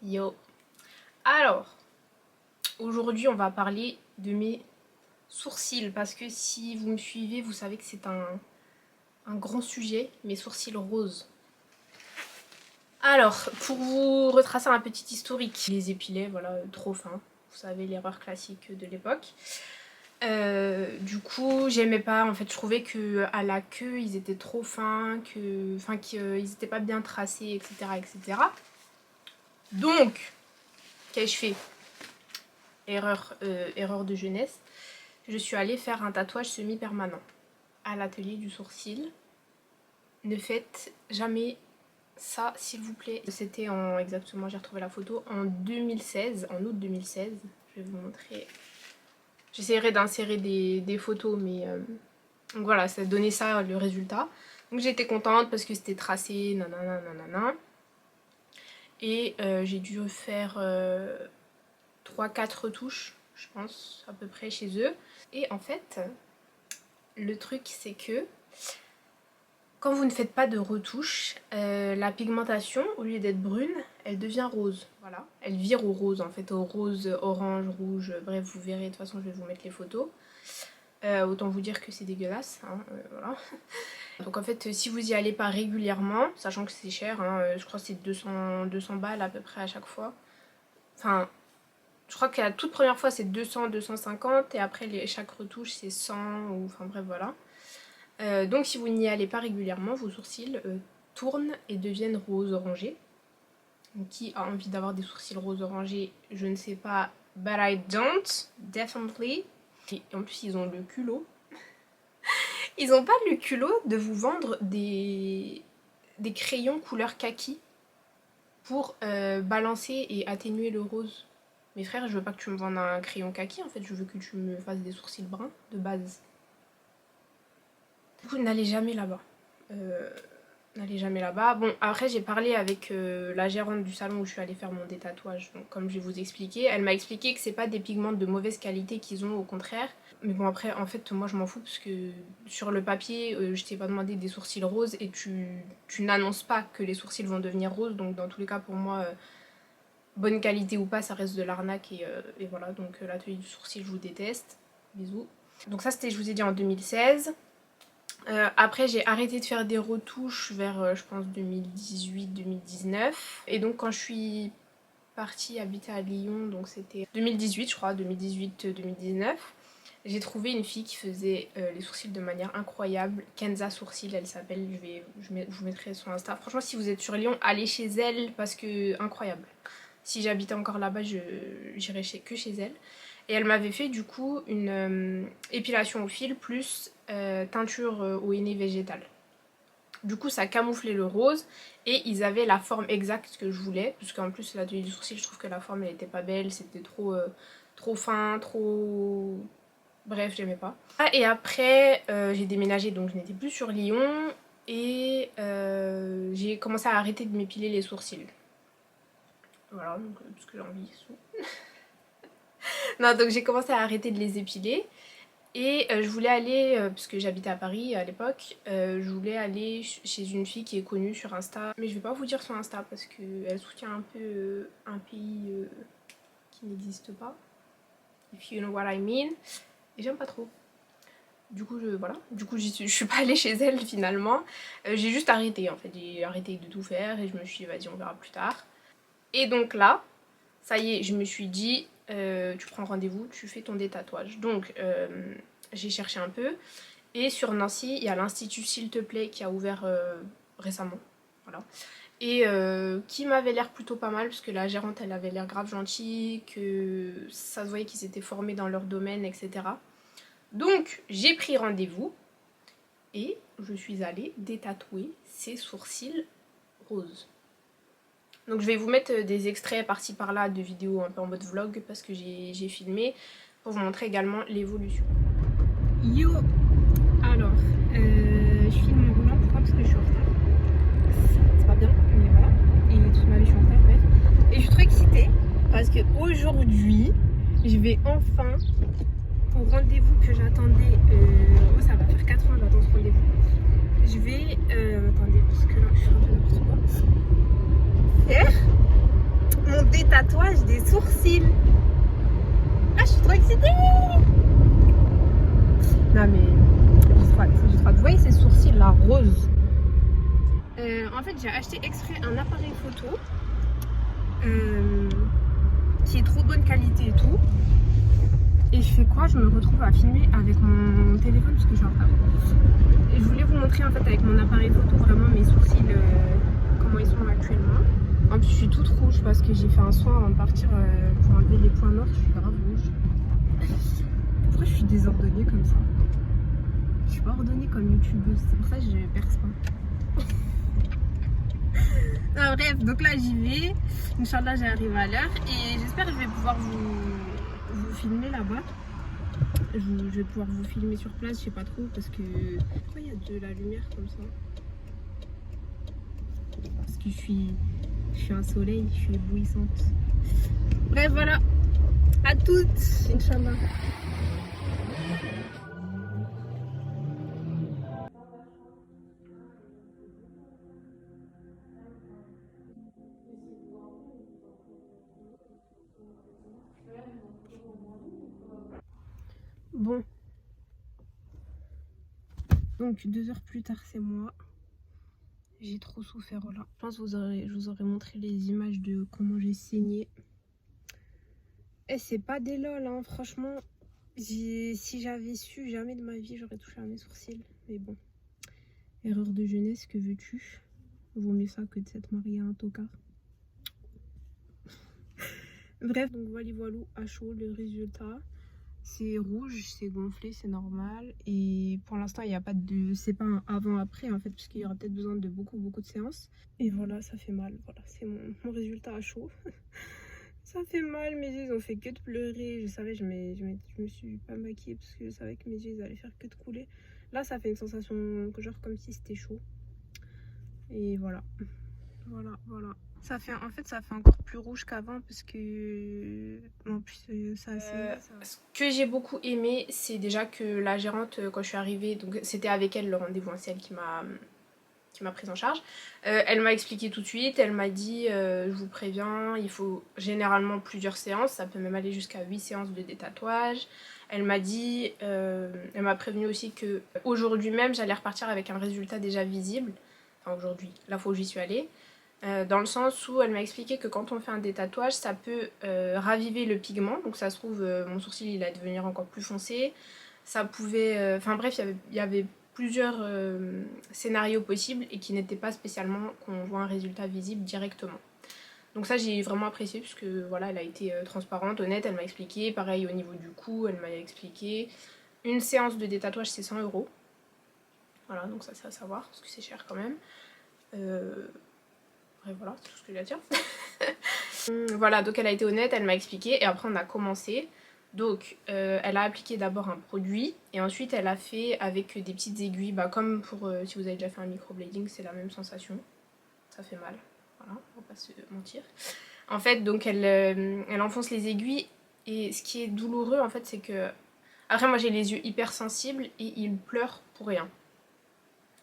Yo. Alors, aujourd'hui on va parler de mes sourcils parce que si vous me suivez, vous savez que c'est un grand sujet, mes sourcils roses. Alors, pour vous retracer un petit historique, je les épilais, voilà, trop fins. Vous savez, l'erreur classique de l'époque. Du coup, j'aimais pas, en fait, je trouvais que à la queue, ils étaient trop fins, qu'ils étaient pas bien tracés, etc., etc. Donc, qu'ai-je fait? Erreur de jeunesse. Je suis allée faire un tatouage semi-permanent à l'atelier du sourcil. Ne faites jamais ça, s'il vous plaît. C'était en exactement, j'ai retrouvé la photo, en 2016, en août 2016. Je vais vous montrer. J'essaierai d'insérer des photos, mais donc voilà, ça donnait ça le résultat. Donc j'étais contente parce que c'était tracé, nanana, nanana. Et j'ai dû faire 3-4 retouches, je pense, à peu près chez eux. Et en fait, le truc c'est que quand vous ne faites pas de retouches, la pigmentation, au lieu d'être brune, elle devient rose. Voilà, elle vire au rose en fait, au rose, orange, rouge, bref, vous verrez, de toute façon je vais vous mettre les photos. Autant vous dire que c'est dégueulasse, hein, voilà. Donc en fait, si vous y allez pas régulièrement, sachant que c'est cher, hein, je crois que c'est 200 balles à peu près à chaque fois. Enfin, je crois que la toute première fois c'est 200, 250 et après chaque retouche c'est 100 ou enfin bref voilà. Donc si vous n'y allez pas régulièrement, vos sourcils tournent et deviennent rose orangé. Donc, qui a envie d'avoir des sourcils rose orangé, je ne sais pas, but I don't, definitely. Et en plus ils ont le culot. Ils n'ont pas le culot de vous vendre des crayons couleur kaki pour balancer et atténuer le rose. Mais frère, je veux pas que tu me vendes un crayon kaki, en fait, je veux que tu me fasses des sourcils bruns de base. Du coup, n'allez jamais là-bas. N'allez jamais là-bas. Bon, après, j'ai parlé avec la gérante du salon où je suis allée faire mon détatouage. Donc, comme je vais vous expliquer, elle m'a expliqué que c'est pas des pigments de mauvaise qualité qu'ils ont, au contraire. Mais bon, après, en fait, moi, je m'en fous parce que sur le papier, je t'ai pas demandé des sourcils roses et tu n'annonces pas que les sourcils vont devenir roses. Donc, dans tous les cas, pour moi... bonne qualité ou pas, ça reste de l'arnaque et voilà, donc l'atelier du sourcil, je vous déteste. Bisous. Donc ça, c'était, je vous ai dit, en 2016. Après, j'ai arrêté de faire des retouches vers, je pense, 2018-2019. Et donc, quand je suis partie habiter à Lyon, donc c'était 2018, je crois, 2018-2019, j'ai trouvé une fille qui faisait les sourcils de manière incroyable. Kenza Sourcils, elle s'appelle, je vous mettrai son Insta. Franchement, si vous êtes sur Lyon, allez chez elle parce que incroyable. Si j'habitais encore là-bas, j'irais que chez elle. Et elle m'avait fait du coup une épilation au fil plus teinture au henné végétal. Du coup, ça camouflait le rose et ils avaient la forme exacte que je voulais. Parce qu'en plus, l'atelier du sourcil, je trouve que la forme, elle était pas belle. C'était trop fin, trop... Bref, j'aimais pas. Ah, et après, j'ai déménagé, donc je n'étais plus sur Lyon. Et j'ai commencé à arrêter de m'épiler les sourcils. Voilà, donc parce que j'ai envie. Non, donc j'ai commencé à arrêter de les épiler. Et je voulais aller, parce que j'habitais à Paris à l'époque, je voulais aller chez une fille qui est connue sur Insta. Mais je vais pas vous dire son Insta parce qu'elle soutient un peu un pays qui n'existe pas. If you know what I mean. Et j'aime pas trop. Du coup, voilà. Du coup, je suis pas allée chez elle finalement. J'ai juste arrêté en fait. J'ai arrêté de tout faire et je me suis dit, vas-y, on verra plus tard. Et donc là, ça y est, je me suis dit, tu prends rendez-vous, tu fais ton détatouage. Donc, j'ai cherché un peu. Et sur Nancy, il y a l'Institut S'il te plaît qui a ouvert récemment. Voilà. Et qui m'avait l'air plutôt pas mal, parce que la gérante, elle avait l'air grave gentille, que ça se voyait qu'ils étaient formés dans leur domaine, etc. Donc, j'ai pris rendez-vous. Et je suis allée détatouer ses sourcils roses. Donc je vais vous mettre des extraits par-ci par-là de vidéos un peu en mode vlog parce que j'ai filmé pour vous montrer également l'évolution. Yo. Alors, je filme en roulant, pourquoi? Parce que je suis en retard. C'est pas bien, mais voilà. Et toute ma vie je suis en retard, bref. Et je suis trop excitée parce qu'aujourd'hui, je vais enfin au rendez-vous que j'attendais. Ça va faire 4 ans que j'attends ce rendez-vous. Je vais... attendez, parce que là je suis un peu n'importe quoi. Faire mon démaquillage des sourcils. Ah, je suis trop excitée. Non mais j'ai trop hâte. Vous voyez ces sourcils là roses. En fait j'ai acheté exprès un appareil photo qui est trop bonne qualité et tout. Et je fais quoi? Je me retrouve à filmer avec mon téléphone parce que je suis en retard. Et je voulais vous montrer en fait avec mon appareil photo vraiment mes sourcils, comment ils sont actuellement. En plus je suis toute rouge parce que j'ai fait un soin avant de partir pour enlever les points noirs. Je suis grave rouge. Pourquoi je suis désordonnée comme ça? Je suis pas ordonnée comme youtubeuse, c'est pour ça que je perce pas. Non, bref, donc là j'y vais. Inch'Allah j'arrive à l'heure et j'espère que je vais pouvoir vous filmer là-bas. Je vais pouvoir vous filmer sur place, je sais pas trop parce que... Pourquoi il y a de la lumière comme ça? Parce que je suis un soleil, je suis éblouissante. Bref voilà, à toutes, Inch'Allah. Bon, donc 2 heures plus tard c'est moi. J'ai trop souffert là. Je pense que je vous aurais montré les images de comment j'ai saigné. Et c'est pas des lol hein, franchement. Si j'avais su, jamais de ma vie j'aurais touché à mes sourcils. Mais bon, erreur de jeunesse, que veux-tu? Vaut mieux ça que de s'être marié à un tocard. Bref, donc voilà à chaud le résultat. C'est rouge, c'est gonflé, c'est normal. Et pour l'instant, il n'y a pas de... C'est pas un avant-après en fait, puisqu'il y aura peut-être besoin de beaucoup de séances. Et voilà, ça fait mal. Voilà, c'est mon résultat à chaud. Ça fait mal, mes yeux ils ont fait que de pleurer. Je savais, je me suis pas maquillée parce que je savais que mes yeux ils allaient faire que de couler. Là, ça fait une sensation genre comme si c'était chaud. Et voilà. Voilà. Ça fait encore plus rouge qu'avant parce que en plus ça ce que j'ai beaucoup aimé, c'est déjà que la gérante quand je suis arrivée, donc c'était avec elle le rendez-vous, c'est elle qui m'a prise en charge. Elle m'a expliqué tout de suite, elle m'a dit je vous préviens, il faut généralement plusieurs séances, ça peut même aller jusqu'à 8 séances de détatouage. Elle m'a dit, elle m'a prévenu aussi que aujourd'hui même j'allais repartir avec un résultat déjà visible. Enfin aujourd'hui, la fois où j'y suis allée. Dans le sens où elle m'a expliqué que quand on fait un détatouage, ça peut raviver le pigment. Donc ça se trouve, mon sourcil il allait devenir encore plus foncé. Ça pouvait... Enfin bref, il y avait plusieurs scénarios possibles et qui n'étaient pas spécialement qu'on voit un résultat visible directement. Donc ça j'ai vraiment apprécié puisque voilà, elle a été transparente, honnête, elle m'a expliqué. Pareil au niveau du coût, elle m'a expliqué. Une séance de détatouage c'est 100 €. Voilà, donc ça c'est à savoir parce que c'est cher quand même. Et voilà, c'est tout ce que j'ai à dire. Voilà, donc elle a été honnête, elle m'a expliqué et après on a commencé. Donc elle a appliqué d'abord un produit et ensuite elle a fait avec des petites aiguilles, bah, comme pour si vous avez déjà fait un microblading, c'est la même sensation. Ça fait mal, voilà, on va pas se mentir. En fait, donc elle enfonce les aiguilles et ce qui est douloureux en fait c'est que... Après moi j'ai les yeux hyper sensibles et ils pleurent pour rien.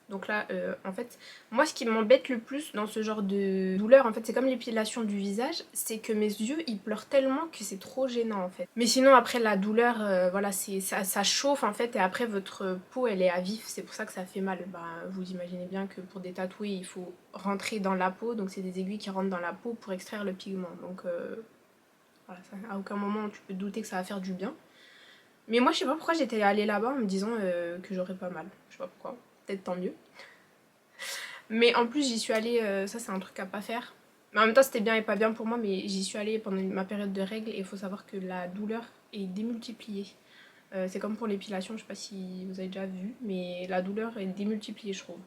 Donc là, en fait, moi ce qui m'embête le plus dans ce genre de douleur, en fait, c'est comme l'épilation du visage, c'est que mes yeux, ils pleurent tellement que c'est trop gênant, en fait. Mais sinon, après la douleur, voilà, ça chauffe, en fait, et après, votre peau, elle est à vif, c'est pour ça que ça fait mal. Bah, vous imaginez bien que pour détatouer, il faut rentrer dans la peau, donc c'est des aiguilles qui rentrent dans la peau pour extraire le pigment. Donc, voilà, à aucun moment, tu peux te douter que ça va faire du bien. Mais moi, je sais pas pourquoi j'étais allée là-bas en me disant que j'aurais pas mal. Je sais pas pourquoi. Peut-être tant mieux. Mais en plus, j'y suis allée, ça c'est un truc à pas faire. Mais en même temps, c'était bien et pas bien pour moi, mais j'y suis allée pendant ma période de règles et il faut savoir que la douleur est démultipliée. C'est comme pour l'épilation, je sais pas si vous avez déjà vu, mais la douleur est démultipliée, je trouve.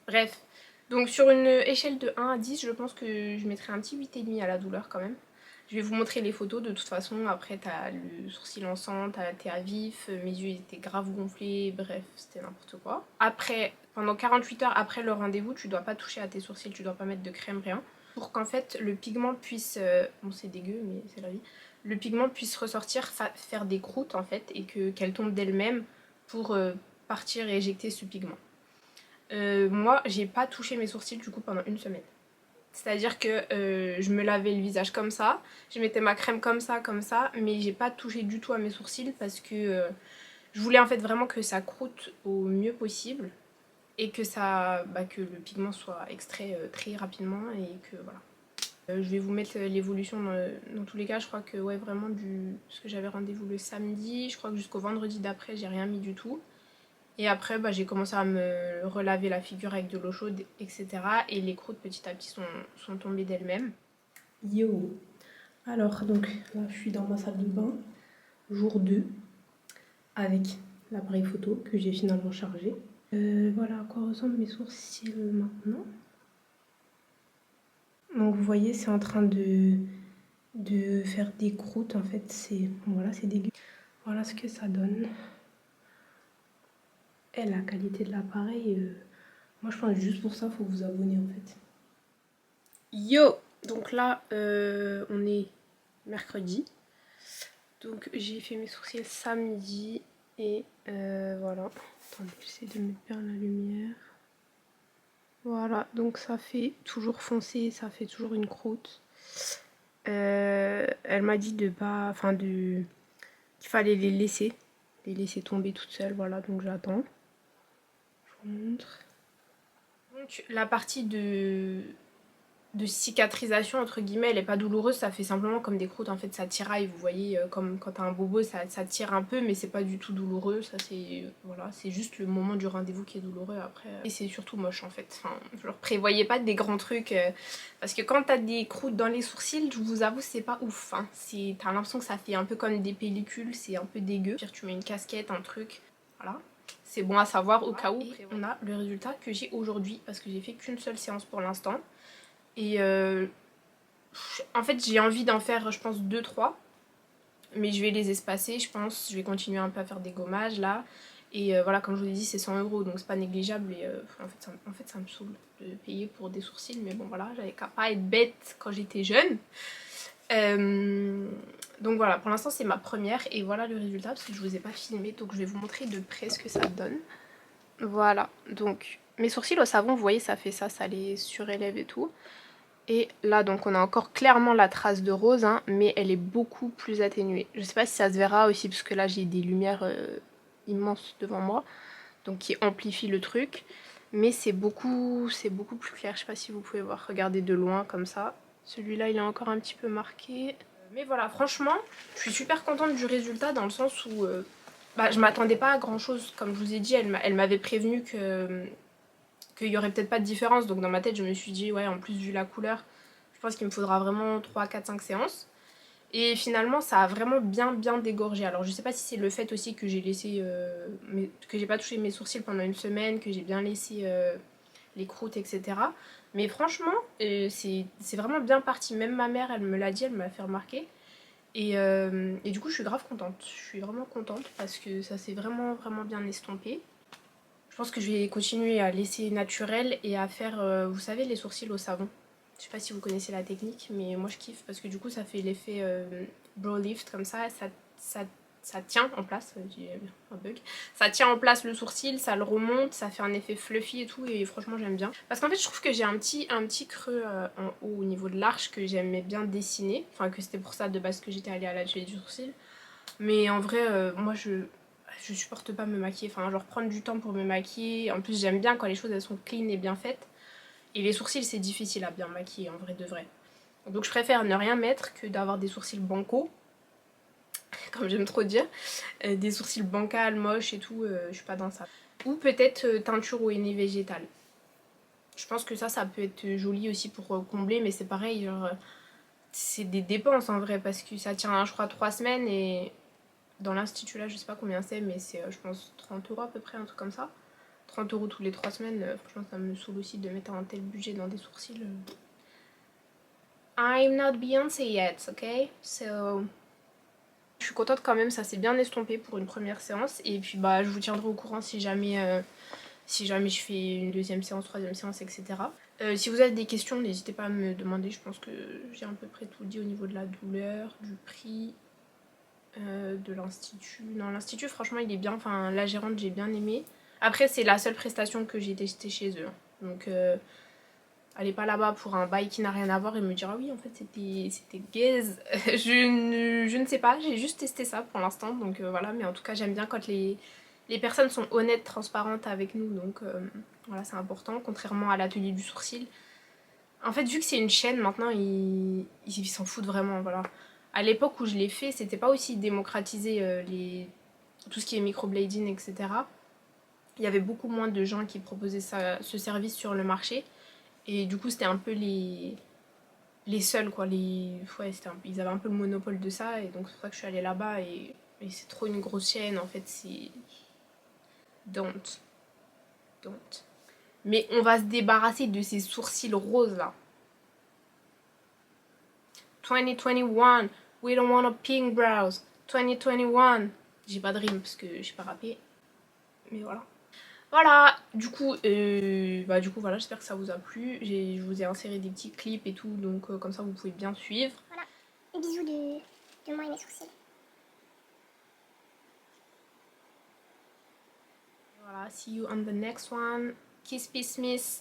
Bref, donc sur une échelle de 1 à 10, je pense que je mettrais un petit 8,5 à la douleur quand même. Je vais vous montrer les photos de toute façon, après t'as le sourcil en sang, t'es à vif, mes yeux étaient grave gonflés, bref c'était n'importe quoi. Après, pendant 48 heures après le rendez-vous, tu dois pas toucher à tes sourcils, tu dois pas mettre de crème, rien. Pour qu'en fait le pigment puisse, bon c'est dégueu mais c'est la vie, le pigment puisse ressortir, faire des croûtes en fait et qu'elle tombe d'elle-même pour partir et éjecter ce pigment. Moi j'ai pas touché mes sourcils du coup pendant une semaine. C'est-à-dire que je me lavais le visage comme ça, je mettais ma crème comme ça, mais j'ai pas touché du tout à mes sourcils parce que je voulais en fait vraiment que ça croûte au mieux possible et que que le pigment soit extrait très rapidement et que voilà. Je vais vous mettre l'évolution dans tous les cas. Je crois que ouais, vraiment parce que j'avais rendez-vous le samedi, je crois que jusqu'au vendredi d'après j'ai rien mis du tout. Et après j'ai commencé à me relaver la figure avec de l'eau chaude, etc. Et les croûtes petit à petit sont tombées d'elles-mêmes. Yo. Alors donc là je suis dans ma salle de bain, jour 2, avec l'appareil photo que j'ai finalement chargé. Voilà à quoi ressemblent mes sourcils maintenant. Donc vous voyez c'est en train de faire des croûtes en fait, voilà, c'est dégueu. Voilà ce que ça donne. Et la qualité de l'appareil, moi je pense que juste pour ça faut vous abonner en fait. Yo. Donc là on est mercredi. Donc j'ai fait mes sourcils samedi et voilà. Attendez, j'essaie de mettre bien la lumière. Voilà, donc ça fait toujours foncé, ça fait toujours une croûte. Elle m'a dit qu'il fallait les laisser tomber toutes seules, voilà, donc j'attends. Je vous montre. Donc la partie de cicatrisation entre guillemets elle est pas douloureuse, ça fait simplement comme des croûtes en fait, ça tiraille, vous voyez, comme quand t'as un bobo ça tire un peu mais c'est pas du tout douloureux, ça c'est voilà, c'est juste le moment du rendez-vous qui est douloureux après et c'est surtout moche en fait, enfin je leur prévoyais pas des grands trucs parce que quand t'as des croûtes dans les sourcils je vous avoue c'est pas ouf hein. T'as l'impression que ça fait un peu comme des pellicules, c'est un peu dégueu, tu mets une casquette, un truc, voilà. C'est bon à savoir au cas où. Et on a le résultat que j'ai aujourd'hui parce que j'ai fait qu'une seule séance pour l'instant. Et en fait j'ai envie d'en faire je pense 2-3. Mais je vais les espacer je pense. Je vais continuer un peu à faire des gommages là. Et voilà comme je vous l'ai dit c'est 100 € donc c'est pas négligeable. Et en fait ça me saoule de payer pour des sourcils. Mais bon voilà j'avais qu'à pas être bête quand j'étais jeune. Donc voilà pour l'instant c'est ma première. Et voilà le résultat parce que je vous ai pas filmé. Donc je vais vous montrer de près ce que ça donne. Voilà donc mes sourcils au savon vous voyez ça fait ça les surélève et tout. Et là donc on a encore clairement la trace de rose hein, mais elle est beaucoup plus atténuée. Je sais pas si ça se verra aussi parce que là j'ai des lumières immenses devant moi donc qui amplifient le truc. Mais c'est beaucoup plus clair, je sais pas si vous pouvez voir, regardez de loin comme ça. Celui-là il est encore un petit peu marqué. Mais voilà franchement je suis super contente du résultat dans le sens où je m'attendais pas à grand chose. Comme je vous ai dit elle m'avait prévenu qu'il y aurait peut-être pas de différence, donc dans ma tête je me suis dit ouais en plus vu la couleur je pense qu'il me faudra vraiment 3, 4, 5 séances. Et finalement ça a vraiment bien dégorgé. Alors je sais pas si c'est le fait aussi que j'ai laissé que j'ai pas touché mes sourcils pendant une semaine, que j'ai bien laissé les croûtes etc. Mais franchement c'est vraiment bien parti. Même ma mère elle me l'a dit, elle me l'a fait remarquer. Et du coup je suis grave contente. Je suis vraiment contente parce que ça s'est vraiment bien estompé. Je pense que je vais continuer à laisser naturel et à faire, vous savez, les sourcils au savon. Je sais pas si vous connaissez la technique, mais moi je kiffe parce que du coup ça fait l'effet brow lift comme ça tient en place, j'ai un bug. Ça tient en place le sourcil, ça le remonte, ça fait un effet fluffy et tout et franchement j'aime bien. Parce qu'en fait je trouve que j'ai un petit creux en haut au niveau de l'arche que j'aimais bien dessiner. Enfin que c'était pour ça de base que j'étais allée à l'atelier du sourcil. Mais en vrai moi je supporte pas me maquiller, enfin genre prendre du temps pour me maquiller. En plus j'aime bien quand les choses elles sont clean et bien faites. Et les sourcils c'est difficile à bien maquiller en vrai de vrai. Donc je préfère ne rien mettre que d'avoir des sourcils bancaux, comme j'aime trop dire. Des sourcils bancals, moches et tout, je suis pas dans ça. Ou peut-être teinture au henné végétal. Je pense que ça peut être joli aussi pour combler, mais c'est pareil, genre c'est des dépenses en vrai parce que ça tient je crois 3 semaines et dans l'institut là je sais pas combien c'est mais c'est je pense 30 € à peu près, un truc comme ça. 30 € tous les 3 semaines, franchement ça me saoule aussi de mettre un tel budget dans des sourcils. I'm not Beyoncé yet, ok? So... Je suis contente quand même, ça s'est bien estompé pour une première séance. Et puis je vous tiendrai au courant si jamais je fais une deuxième séance, troisième séance, etc. Si vous avez des questions, n'hésitez pas à me demander. Je pense que j'ai à peu près tout dit au niveau de la douleur, du prix, de l'institut. Non, l'institut franchement il est bien, enfin la gérante j'ai bien aimé. Après c'est la seule prestation que j'ai testée chez eux. Donc allez pas là-bas pour un bail qui n'a rien à voir et me dire ah oui en fait c'était gaze. Je ne sais pas, j'ai juste testé ça pour l'instant, donc voilà, mais en tout cas j'aime bien quand les personnes sont honnêtes, transparentes avec nous, donc voilà, c'est important, contrairement à l'atelier du sourcil. En fait, vu que c'est une chaîne, maintenant, ils s'en foutent vraiment, voilà. À l'époque où je l'ai fait, c'était pas aussi démocratisé, tout ce qui est microblading, etc. Il y avait beaucoup moins de gens qui proposaient ce service sur le marché. Et du coup, c'était un peu les seuls, quoi. Ouais, ils avaient un peu le monopole de ça, et donc c'est pour ça que je suis allée là-bas, et c'est trop une grosse chaîne, en fait, c'est... Don't. Don't. Mais on va se débarrasser de ces sourcils roses, là. 2021, we don't want a pink brows. 2021. J'ai pas de rime parce que j'ai pas rappé. Mais voilà. Voilà, du coup voilà, j'espère que ça vous a plu. Je vous ai inséré des petits clips et tout, donc comme ça vous pouvez bien suivre. Voilà, des bisous de moi et mes sourcils. Voilà, see you on the next one. Kiss, peace, miss.